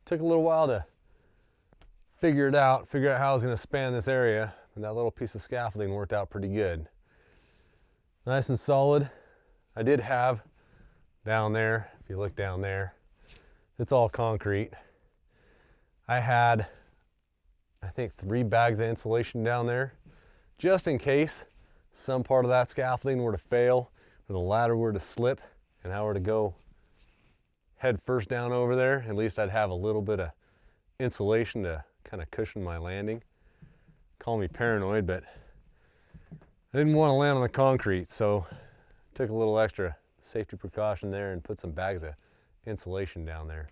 Took a little while to figure out how I was going to span this area, and that little piece of scaffolding worked out pretty good. Nice and solid. I did have down there, if you look down there, it's all concrete. I had, I think, 3 bags of insulation down there, just in case some part of that scaffolding were to fail, or the ladder were to slip, and I were to go head first down over there. At least I'd have a little bit of insulation to kind of cushion my landing. Call me paranoid, but I didn't want to land on the concrete, so took a little extra safety precaution there and put some bags of insulation down there.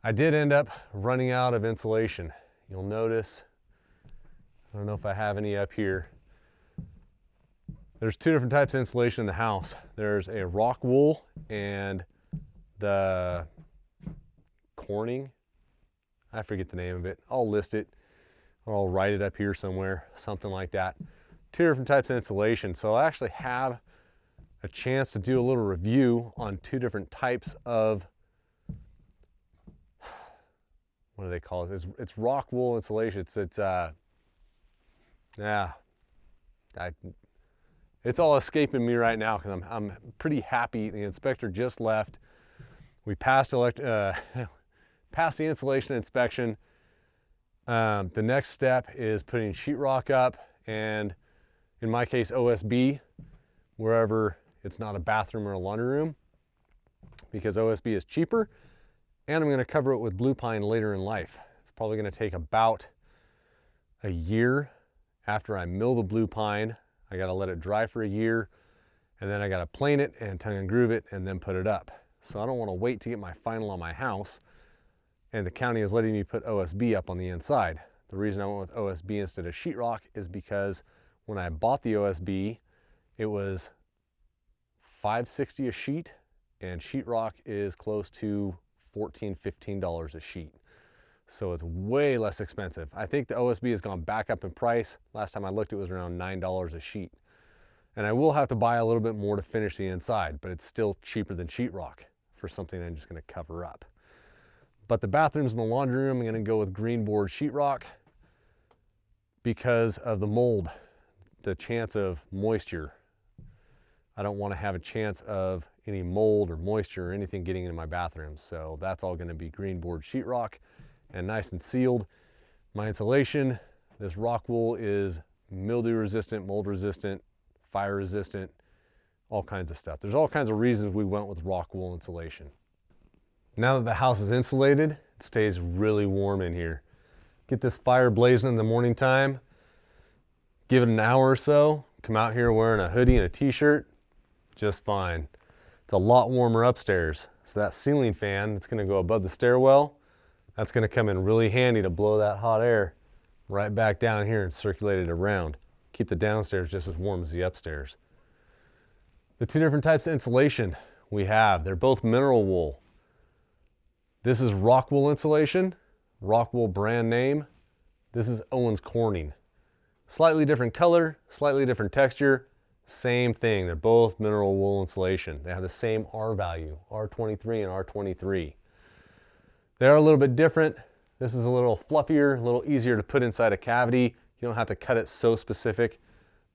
I did end up running out of insulation. You'll notice, I don't know if I have any up here. There's 2 different types of insulation in the house. There's a rock wool and the Corning. I forget the name of it. I'll list it, or I'll write it up here somewhere, something like that. 2 different types of insulation. So I actually have a chance to do a little review on 2 different types of, what do they call it? It's rock wool insulation. It's all escaping me right now because I'm pretty happy. The inspector just left. We passed passed the insulation inspection. The next step is putting sheetrock up, and in my case OSB, wherever it's not a bathroom or a laundry room, because OSB is cheaper, and I'm going to cover it with blue pine later in life. It's probably going to take about a year after I mill the blue pine. I got to let it dry for a year, and then I got to plane it and tongue and groove it and then put it up. So I don't want to wait to get my final on my house, and the county is letting me put OSB up on the inside. The reason I went with OSB instead of sheetrock is because when I bought the OSB, it was $5.60 a sheet, and sheetrock is close to $14, $15 a sheet. So it's way less expensive. I think the OSB has gone back up in price. Last time I looked, it was around $9 a sheet. And I will have to buy a little bit more to finish the inside, but it's still cheaper than sheetrock for something I'm just going to cover up. But the bathrooms and the laundry room, I'm going to go with green board sheetrock because of the mold, the chance of moisture. I don't want to have a chance of any mold or moisture or anything getting into my bathroom. So that's all going to be green board sheetrock and nice and sealed. My insulation, this rock wool is mildew resistant, mold resistant, fire resistant, all kinds of stuff. There's all kinds of reasons we went with rock wool insulation. Now that the house is insulated, it stays really warm in here. Get this fire blazing in the morning time, give it an hour or so, come out here wearing a hoodie and a t-shirt, just fine. It's a lot warmer upstairs. So that ceiling fan that's gonna go above the stairwell, that's gonna come in really handy to blow that hot air right back down here and circulate it around. Keep the downstairs just as warm as the upstairs. The 2 different types of insulation we have, they're both mineral wool. This is rock wool insulation, rock wool brand name. This is Owens Corning. Slightly different color, slightly different texture, same thing. They're both mineral wool insulation. They have the same R value, R23 and R23. They are a little bit different. This is a little fluffier, a little easier to put inside a cavity. You don't have to cut it so specific.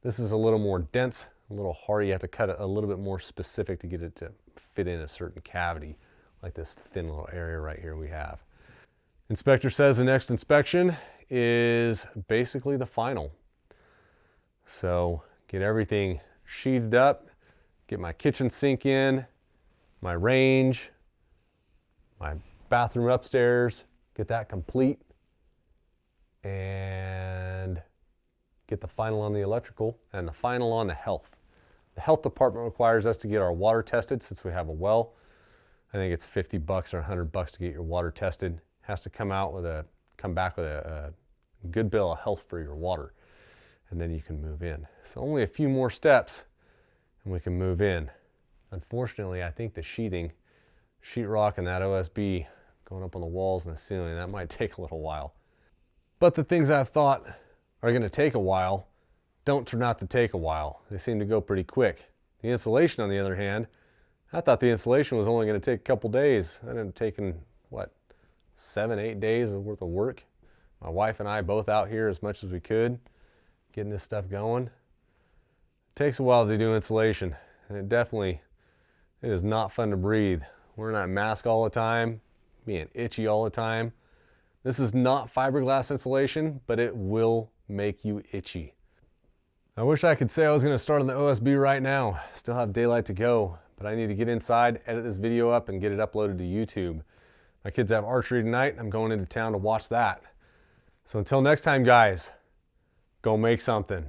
This is a little more dense, a little harder. You have to cut it a little bit more specific to get it to fit in a certain cavity, like this thin little area right here we have. Inspector says the next inspection is basically the final. So get everything sheathed up, get my kitchen sink in, my range, my bathroom upstairs, get that complete, and get the final on the electrical and the final on the health. The health department requires us to get our water tested since we have a well. I think it's $50 or $100 to get your water tested. Has to come back with a good bill of health for your water, and then you can move in. So only a few more steps and we can move in. Unfortunately, I think the sheeting, sheetrock and that OSB going up on the walls and the ceiling, that might take a little while. But the things I've thought are going to take a while don't turn out to take a while. They seem to go pretty quick. The insulation, on the other hand, I thought the insulation was only going to take a couple days. That ended up taking, what, 7-8 days worth of work. My wife and I both out here as much as we could, getting this stuff going. It takes a while to do insulation, and it is not fun to breathe. Wearing that mask all the time, being itchy all the time. This is not fiberglass insulation, but it will make you itchy. I wish I could say I was going to start on the OSB right now. Still have daylight to go, but I need to get inside, edit this video up, and get it uploaded to YouTube. My kids have archery tonight. I'm going into town to watch that. So until next time, guys, go make something.